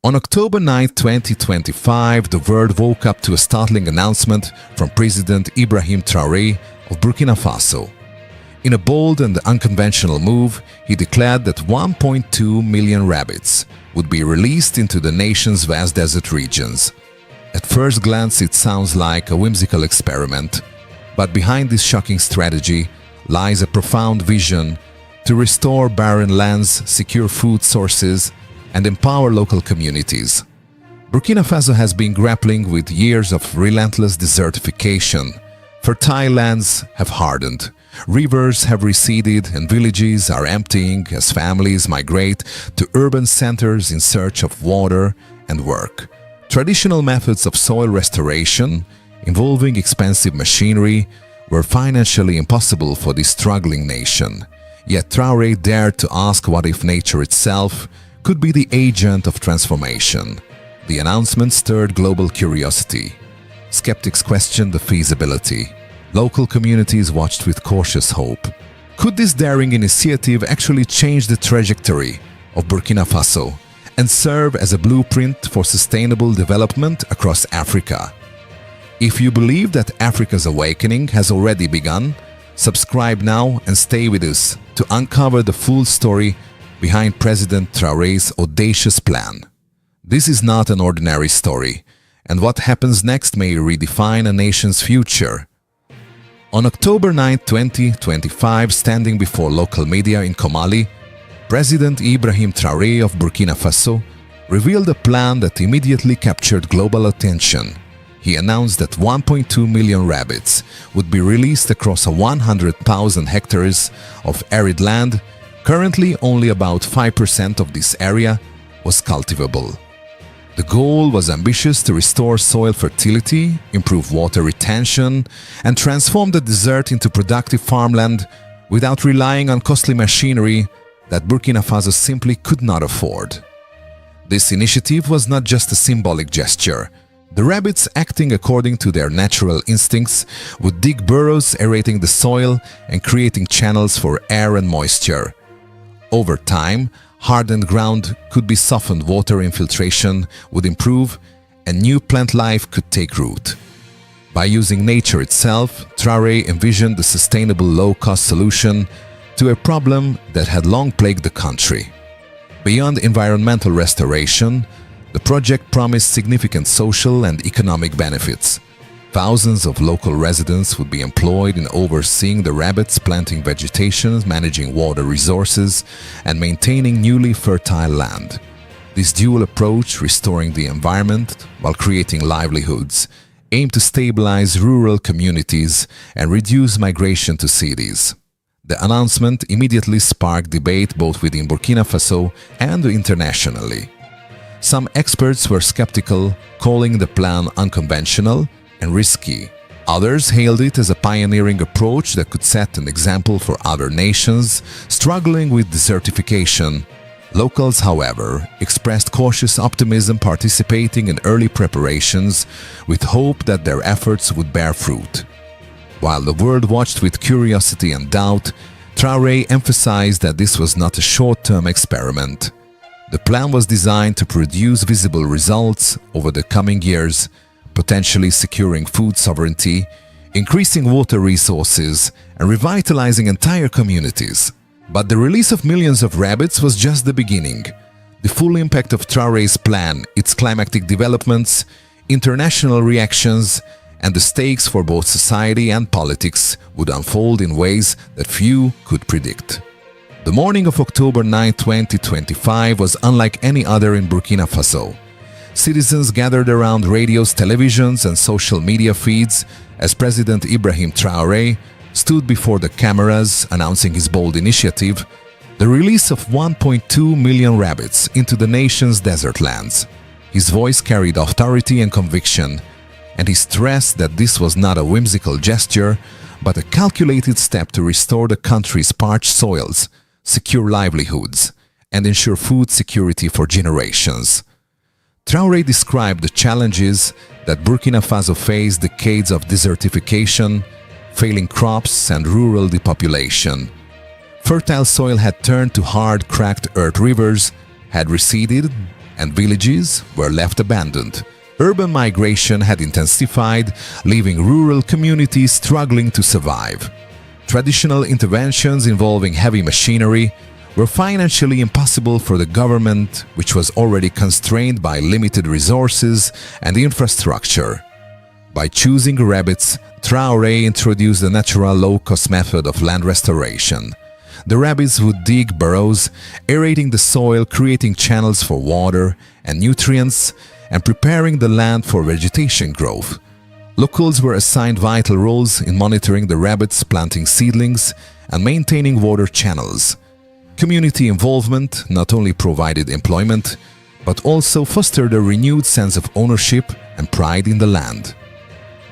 On October 9, 2025, the world woke up to a startling announcement from President Ibrahim Traoré of Burkina Faso. In a bold and unconventional move, he declared that 1.2 million rabbits would be released into the nation's vast desert regions. At first glance, it sounds like a whimsical experiment, but behind this shocking strategy lies a profound vision to restore barren lands, secure food sources, and empower local communities. Burkina Faso has been grappling with years of relentless desertification. Fertile lands have hardened, rivers have receded, and villages are emptying as families migrate to urban centers in search of water and work. Traditional methods of soil restoration, involving expensive machinery, were financially impossible for this struggling nation. Yet Traoré dared to ask what if nature itself could be the agent of transformation. The announcement stirred global curiosity. Skeptics questioned the feasibility. Local communities watched with cautious hope. Could this daring initiative actually change the trajectory of Burkina Faso and serve as a blueprint for sustainable development across Africa? If you believe that Africa's awakening has already begun, subscribe now and stay with us to uncover the full story behind President Traoré's audacious plan. This is not an ordinary story, and what happens next may redefine a nation's future. On October 9, 2025, standing before local media in Komali, President Ibrahim Traoré of Burkina Faso revealed a plan that immediately captured global attention. He announced that 1.2 million rabbits would be released across 100,000 hectares of arid land. Currently, only about 5% of this area was cultivable. The goal was ambitious: to restore soil fertility, improve water retention, and transform the desert into productive farmland without relying on costly machinery that Burkina Faso simply could not afford. This initiative was not just a symbolic gesture. The rabbits, acting according to their natural instincts, would dig burrows, aerating the soil and creating channels for air and moisture. Over time, hardened ground could be softened, water infiltration would improve, and new plant life could take root. By using nature itself, Traoré envisioned a sustainable low-cost solution to a problem that had long plagued the country. Beyond environmental restoration, the project promised significant social and economic benefits. Thousands of local residents would be employed in overseeing the rabbits, planting vegetation, managing water resources, and maintaining newly fertile land. This dual approach, restoring the environment while creating livelihoods, aimed to stabilize rural communities and reduce migration to cities. The announcement immediately sparked debate both within Burkina Faso and internationally. Some experts were skeptical, calling the plan unconventional and risky. Others hailed it as a pioneering approach that could set an example for other nations struggling with desertification. Locals, however, expressed cautious optimism, participating in early preparations with hope that their efforts would bear fruit. While the world watched with curiosity and doubt, Traoré emphasized that this was not a short-term experiment. The plan was designed to produce visible results over the coming years, potentially securing food sovereignty, increasing water resources, and revitalizing entire communities. But the release of millions of rabbits was just the beginning. The full impact of Traoré's plan, its climactic developments, international reactions, and the stakes for both society and politics would unfold in ways that few could predict. The morning of October 9, 2025 was unlike any other in Burkina Faso. Citizens gathered around radios, televisions, and social media feeds as President Ibrahim Traoré stood before the cameras announcing his bold initiative, the release of 1.2 million rabbits into the nation's desert lands. His voice carried authority and conviction, and he stressed that this was not a whimsical gesture, but a calculated step to restore the country's parched soils, secure livelihoods, and ensure food security for generations. Traoré described the challenges that Burkina Faso faced: decades of desertification, failing crops, and rural depopulation. Fertile soil had turned to hard, cracked earth, rivers had receded, and villages were left abandoned. Urban migration had intensified, leaving rural communities struggling to survive. Traditional interventions involving heavy machinery were financially impossible for the government, which was already constrained by limited resources and infrastructure. By choosing rabbits, Traore introduced a natural low-cost method of land restoration. The rabbits would dig burrows, aerating the soil, creating channels for water and nutrients, and preparing the land for vegetation growth. Locals were assigned vital roles in monitoring the rabbits, planting seedlings, and maintaining water channels. Community involvement not only provided employment, but also fostered a renewed sense of ownership and pride in the land.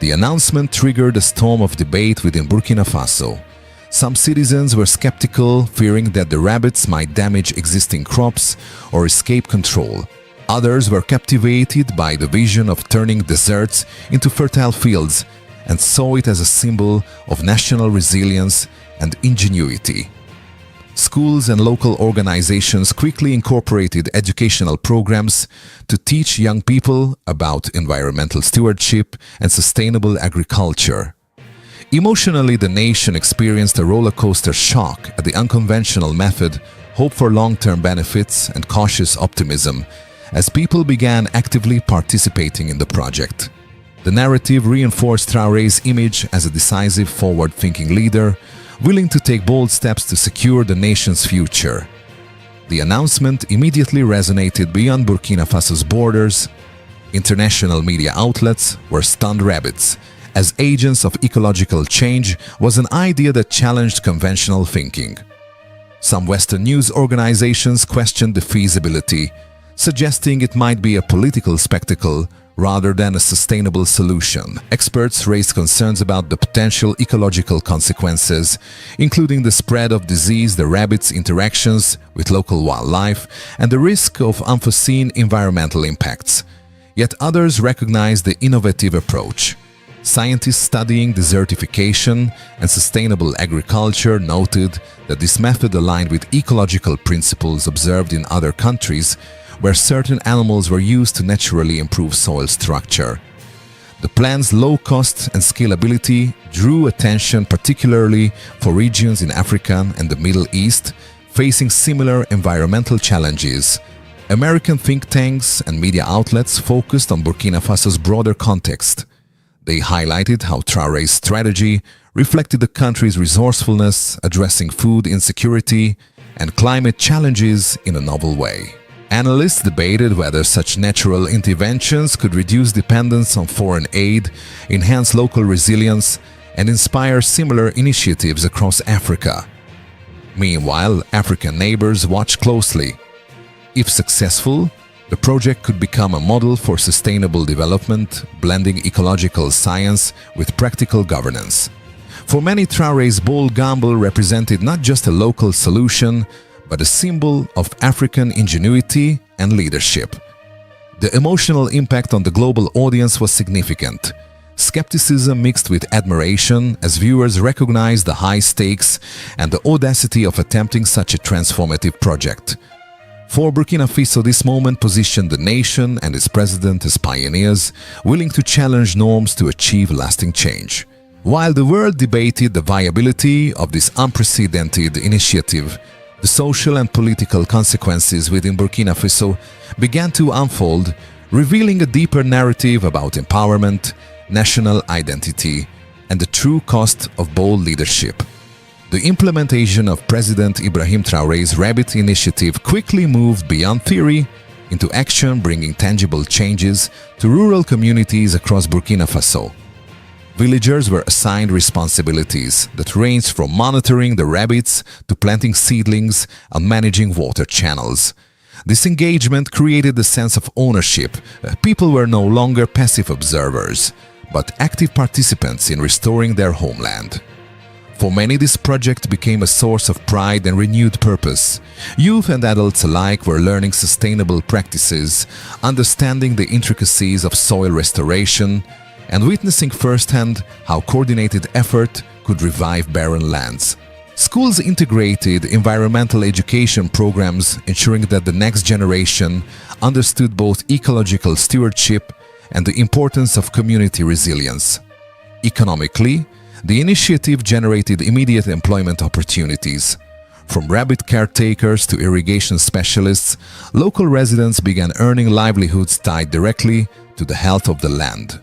The announcement triggered a storm of debate within Burkina Faso. Some citizens were skeptical, fearing that the rabbits might damage existing crops or escape control. Others were captivated by the vision of turning deserts into fertile fields and saw it as a symbol of national resilience and ingenuity. Schools and local organizations quickly incorporated educational programs to teach young people about environmental stewardship and sustainable agriculture. Emotionally, the nation experienced a roller coaster shock at the unconventional method, hope for long-term benefits, and cautious optimism as people began actively participating in the project. The narrative reinforced Traoré's image as a decisive, forward-thinking leader, willing to take bold steps to secure the nation's future. The announcement immediately resonated beyond Burkina Faso's borders. International media outlets were stunned rabbits, as agents of ecological change was an idea that challenged conventional thinking. Some Western news organizations questioned the feasibility, suggesting it might be a political spectacle rather than a sustainable solution. Experts raised concerns about the potential ecological consequences, including the spread of disease, the rabbits' interactions with local wildlife, and the risk of unforeseen environmental impacts. Yet others recognized the innovative approach. Scientists studying desertification and sustainable agriculture noted that this method aligned with ecological principles observed in other countries, where certain animals were used to naturally improve soil structure. The plan's low cost and scalability drew attention particularly for regions in Africa and the Middle East facing similar environmental challenges. American think tanks and media outlets focused on Burkina Faso's broader context. They highlighted how Traoré's strategy reflected the country's resourcefulness, addressing food insecurity and climate challenges in a novel way. Analysts debated whether such natural interventions could reduce dependence on foreign aid, enhance local resilience, and inspire similar initiatives across Africa. Meanwhile, African neighbors watched closely. If successful, the project could become a model for sustainable development, blending ecological science with practical governance. For many, Traoré's bold gamble represented not just a local solution, but a symbol of African ingenuity and leadership. The emotional impact on the global audience was significant. Skepticism mixed with admiration as viewers recognized the high stakes and the audacity of attempting such a transformative project. For Burkina Faso, this moment positioned the nation and its president as pioneers, willing to challenge norms to achieve lasting change. While the world debated the viability of this unprecedented initiative, the social and political consequences within Burkina Faso began to unfold, revealing a deeper narrative about empowerment, national identity, and the true cost of bold leadership. The implementation of President Ibrahim Traoré's Rabbit Initiative quickly moved beyond theory into action, bringing tangible changes to rural communities across Burkina Faso. Villagers were assigned responsibilities that ranged from monitoring the rabbits to planting seedlings and managing water channels. This engagement created a sense of ownership. People were no longer passive observers, but active participants in restoring their homeland. For many, this project became a source of pride and renewed purpose. Youth and adults alike were learning sustainable practices, understanding the intricacies of soil restoration, and witnessing firsthand how coordinated effort could revive barren lands. Schools integrated environmental education programs, ensuring that the next generation understood both ecological stewardship and the importance of community resilience. Economically, the initiative generated immediate employment opportunities. From rabbit caretakers to irrigation specialists, local residents began earning livelihoods tied directly to the health of the land.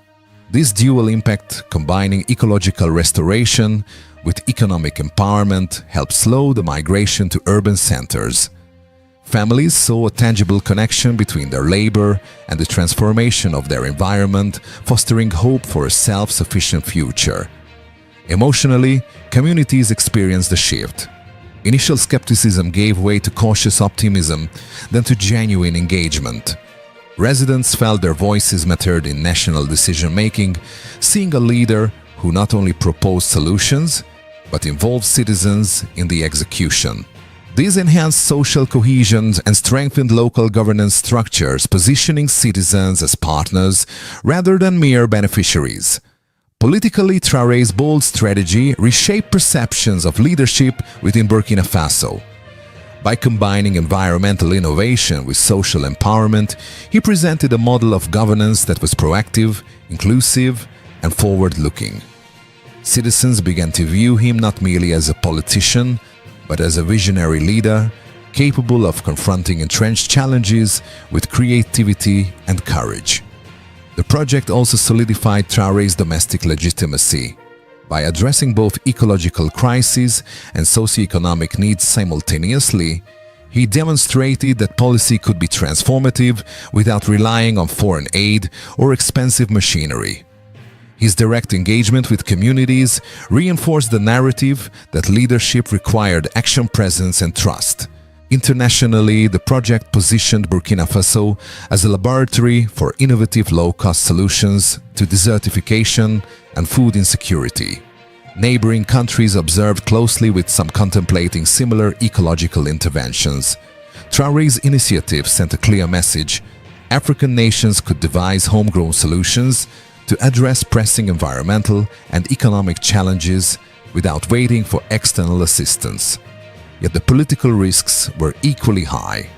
This dual impact, combining ecological restoration with economic empowerment, helped slow the migration to urban centers. Families saw a tangible connection between their labor and the transformation of their environment, fostering hope for a self-sufficient future. Emotionally, communities experienced a shift. Initial skepticism gave way to cautious optimism, then to genuine engagement. Residents felt their voices mattered in national decision-making, seeing a leader who not only proposed solutions, but involved citizens in the execution. These enhanced social cohesion and strengthened local governance structures, positioning citizens as partners rather than mere beneficiaries. Politically, Traoré's bold strategy reshaped perceptions of leadership within Burkina Faso. By combining environmental innovation with social empowerment, he presented a model of governance that was proactive, inclusive, and forward-looking. Citizens began to view him not merely as a politician, but as a visionary leader, capable of confronting entrenched challenges with creativity and courage. The project also solidified Traoré's domestic legitimacy. By addressing both ecological crises and socio-economic needs simultaneously, he demonstrated that policy could be transformative without relying on foreign aid or expensive machinery. His direct engagement with communities reinforced the narrative that leadership required action, presence, and trust. Internationally, the project positioned Burkina Faso as a laboratory for innovative low-cost solutions to desertification and food insecurity. Neighboring countries observed closely, with some contemplating similar ecological interventions. Traoré's initiative sent a clear message: African nations could devise homegrown solutions to address pressing environmental and economic challenges without waiting for external assistance. Yet the political risks were equally high.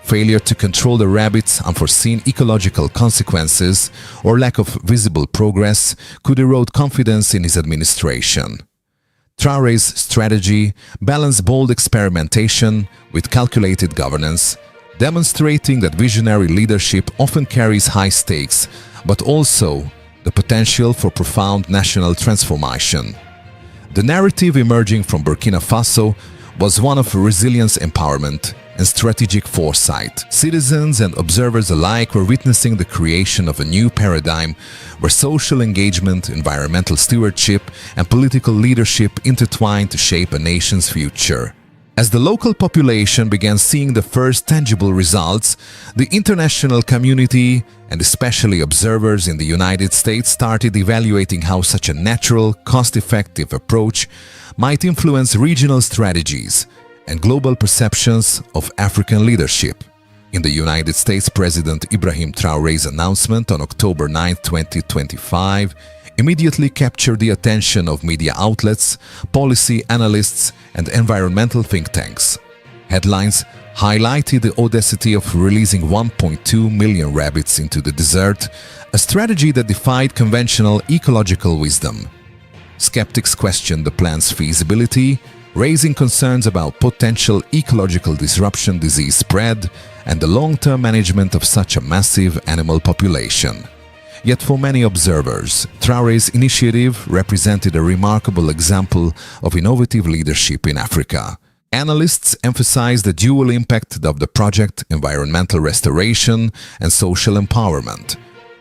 Failure to control the rabbits, unforeseen ecological consequences, or lack of visible progress could erode confidence in his administration. Traoré's strategy balanced bold experimentation with calculated governance, demonstrating that visionary leadership often carries high stakes, but also the potential for profound national transformation. The narrative emerging from Burkina Faso was one of resilience, empowerment, and strategic foresight. Citizens and observers alike were witnessing the creation of a new paradigm where social engagement, environmental stewardship, and political leadership intertwined to shape a nation's future. As the local population began seeing the first tangible results, the international community, and especially observers in the United States, started evaluating how such a natural, cost-effective approach might influence regional strategies and global perceptions of African leadership. In the United States, President Ibrahim Traoré's announcement on October 9, 2025, immediately captured the attention of media outlets, policy analysts, and environmental think tanks. Headlines highlighted the audacity of releasing 1.2 million rabbits into the desert, a strategy that defied conventional ecological wisdom. Skeptics questioned the plan's feasibility, raising concerns about potential ecological disruption, disease spread, and the long-term management of such a massive animal population. Yet for many observers, Traoré's initiative represented a remarkable example of innovative leadership in Africa. Analysts emphasized the dual impact of the project: environmental restoration and social empowerment.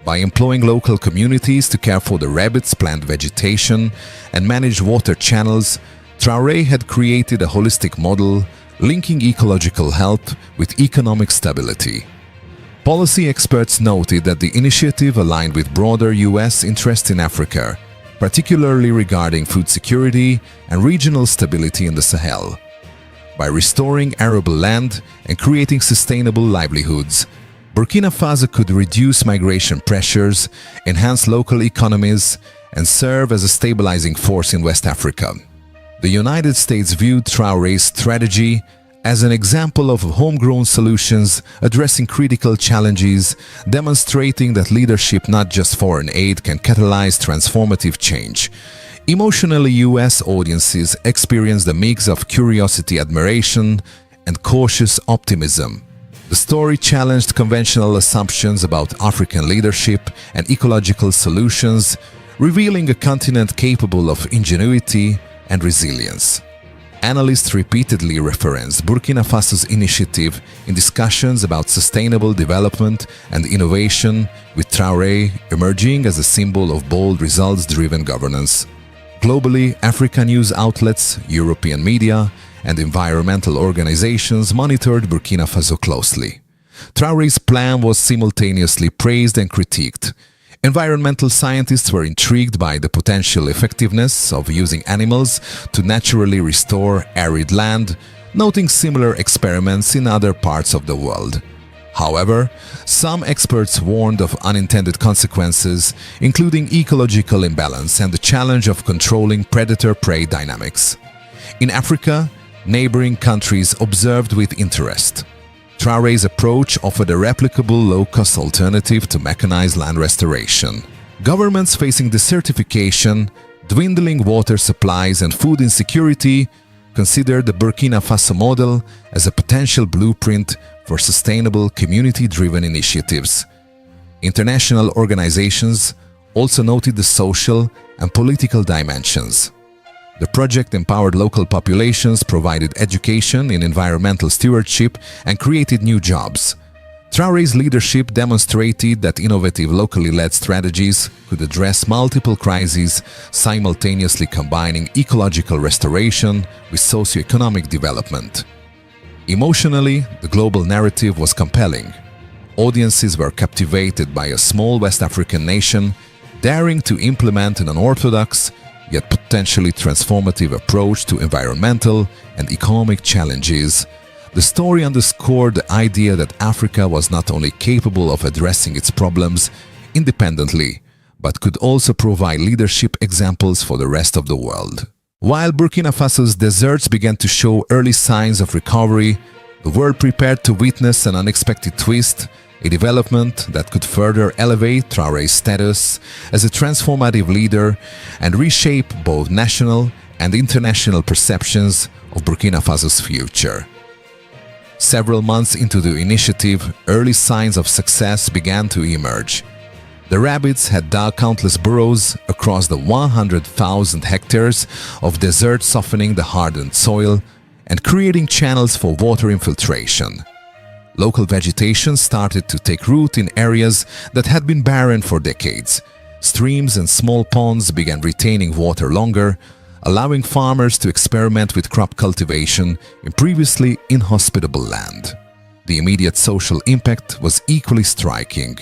By employing local communities to care for the rabbits, plant vegetation, and manage water channels, Traoré had created a holistic model linking ecological health with economic stability. Policy experts noted that the initiative aligned with broader U.S. interests in Africa, particularly regarding food security and regional stability in the Sahel. By restoring arable land and creating sustainable livelihoods, Burkina Faso could reduce migration pressures, enhance local economies, and serve as a stabilizing force in West Africa. The United States viewed Traoré's strategy as an example of homegrown solutions addressing critical challenges, demonstrating that leadership, not just foreign aid, can catalyze transformative change. Emotionally, US audiences experienced a mix of curiosity, admiration, and cautious optimism. The story challenged conventional assumptions about African leadership and ecological solutions, revealing a continent capable of ingenuity and resilience. Analysts repeatedly referenced Burkina Faso's initiative in discussions about sustainable development and innovation, with Traore emerging as a symbol of bold, results-driven governance. Globally, African news outlets, European media, and environmental organizations monitored Burkina Faso closely. Traore's plan was simultaneously praised and critiqued. Environmental scientists were intrigued by the potential effectiveness of using animals to naturally restore arid land, noting similar experiments in other parts of the world. However, some experts warned of unintended consequences, including ecological imbalance and the challenge of controlling predator-prey dynamics. In Africa, neighboring countries observed with interest. Traore's approach offered a replicable, low-cost alternative to mechanized land restoration. Governments facing desertification, dwindling water supplies, and food insecurity considered the Burkina Faso model as a potential blueprint for sustainable, community-driven initiatives. International organizations also noted the social and political dimensions. The project empowered local populations, provided education in environmental stewardship, and created new jobs. Traore's leadership demonstrated that innovative, locally led strategies could address multiple crises, simultaneously combining ecological restoration with socio-economic development. Emotionally, the global narrative was compelling. Audiences were captivated by a small West African nation daring to implement an unorthodox, yet potentially transformative approach to environmental and economic challenges. The story underscored the idea that Africa was not only capable of addressing its problems independently, but could also provide leadership examples for the rest of the world. While Burkina Faso's deserts began to show early signs of recovery, the world prepared to witness an unexpected twist, a development that could further elevate Traore's status as a transformative leader and reshape both national and international perceptions of Burkina Faso's future. Several months into the initiative, early signs of success began to emerge. The rabbits had dug countless burrows across the 100,000 hectares of desert, softening the hardened soil and creating channels for water infiltration. Local vegetation started to take root in areas that had been barren for decades. Streams and small ponds began retaining water longer, allowing farmers to experiment with crop cultivation in previously inhospitable land. The immediate social impact was equally striking.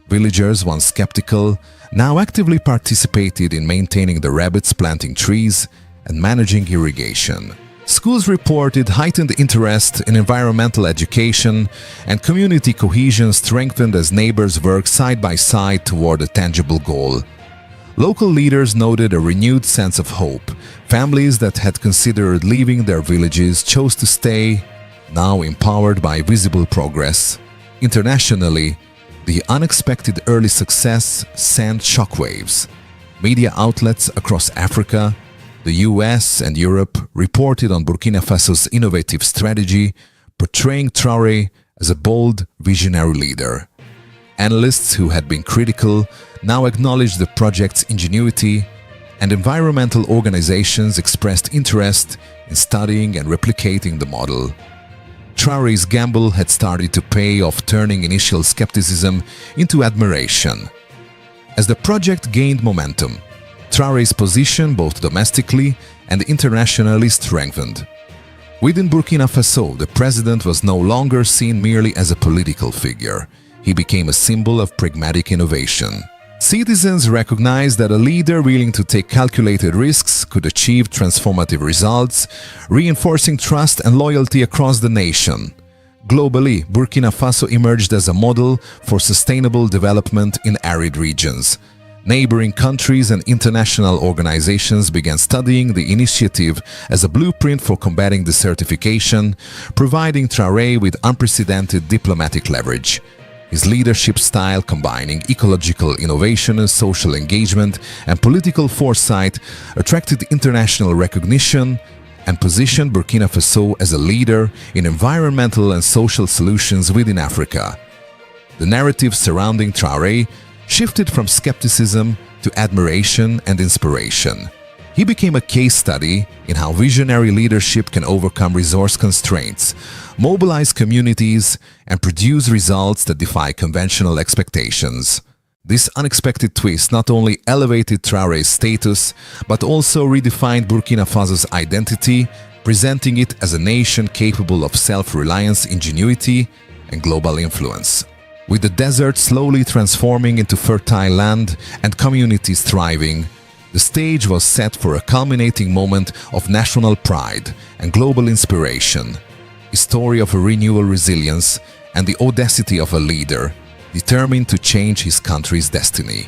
Villagers, once skeptical, now actively participated in maintaining the rabbits, planting trees, and managing irrigation. Schools reported heightened interest in environmental education, and community cohesion strengthened as neighbors worked side by side toward a tangible goal. Local leaders noted a renewed sense of hope. Families that had considered leaving their villages chose to stay, now empowered by visible progress. Internationally, the unexpected early success sent shockwaves. Media outlets across Africa, the US, and Europe reported on Burkina Faso's innovative strategy, portraying Traore as a bold, visionary leader. Analysts who had been critical now acknowledged the project's ingenuity, and environmental organizations expressed interest in studying and replicating the model. Traore's gamble had started to pay off, turning initial skepticism into admiration. As the project gained momentum, Traore's position both domestically and internationally strengthened. Within Burkina Faso, the president was no longer seen merely as a political figure. He became a symbol of pragmatic innovation. Citizens recognized that a leader willing to take calculated risks could achieve transformative results, reinforcing trust and loyalty across the nation. Globally, Burkina Faso emerged as a model for sustainable development in arid regions. Neighboring countries and international organizations began studying the initiative as a blueprint for combating desertification, providing Traoré with unprecedented diplomatic leverage. His leadership style, combining ecological innovation, social engagement, and political foresight, attracted international recognition and positioned Burkina Faso as a leader in environmental and social solutions within Africa. The narrative surrounding Traoré shifted from skepticism to admiration and inspiration. He became a case study in how visionary leadership can overcome resource constraints, mobilize communities, and produce results that defy conventional expectations. This unexpected twist not only elevated Traoré's status, but also redefined Burkina Faso's identity, presenting it as a nation capable of self-reliance, ingenuity, and global influence. With the desert slowly transforming into fertile land and communities thriving, the stage was set for a culminating moment of national pride and global inspiration, a story of a renewal resilience and the audacity of a leader determined to change his country's destiny.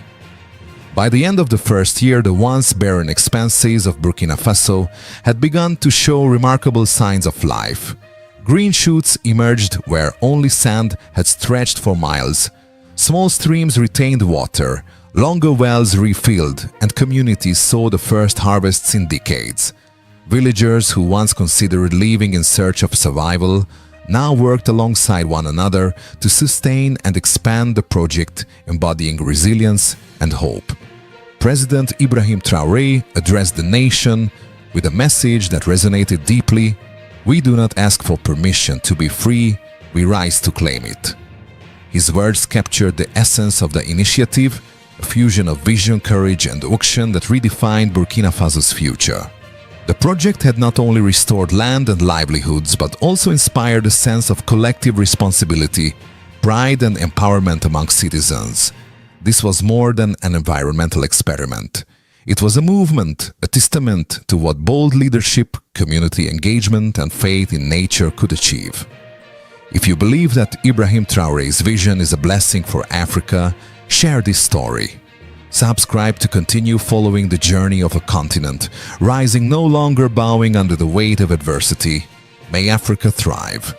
By the end of the first year, the once barren expanses of Burkina Faso had begun to show remarkable signs of life. Green shoots emerged where only sand had stretched for miles. Small streams retained water, longer wells refilled, and communities saw the first harvests in decades. Villagers who once considered leaving in search of survival now worked alongside one another to sustain and expand the project, embodying resilience and hope. President Ibrahim Traoré addressed the nation with a message that resonated deeply: "We do not ask for permission to be free, we rise to claim it." His words captured the essence of the initiative, a fusion of vision, courage, and action that redefined Burkina Faso's future. The project had not only restored land and livelihoods, but also inspired a sense of collective responsibility, pride, and empowerment among citizens. This was more than an environmental experiment. It was a movement, a testament to what bold leadership, community engagement, and faith in nature could achieve. If you believe that Ibrahim Traoré's vision is a blessing for Africa, share this story. Subscribe to continue following the journey of a continent, rising no longer bowing under the weight of adversity. May Africa thrive.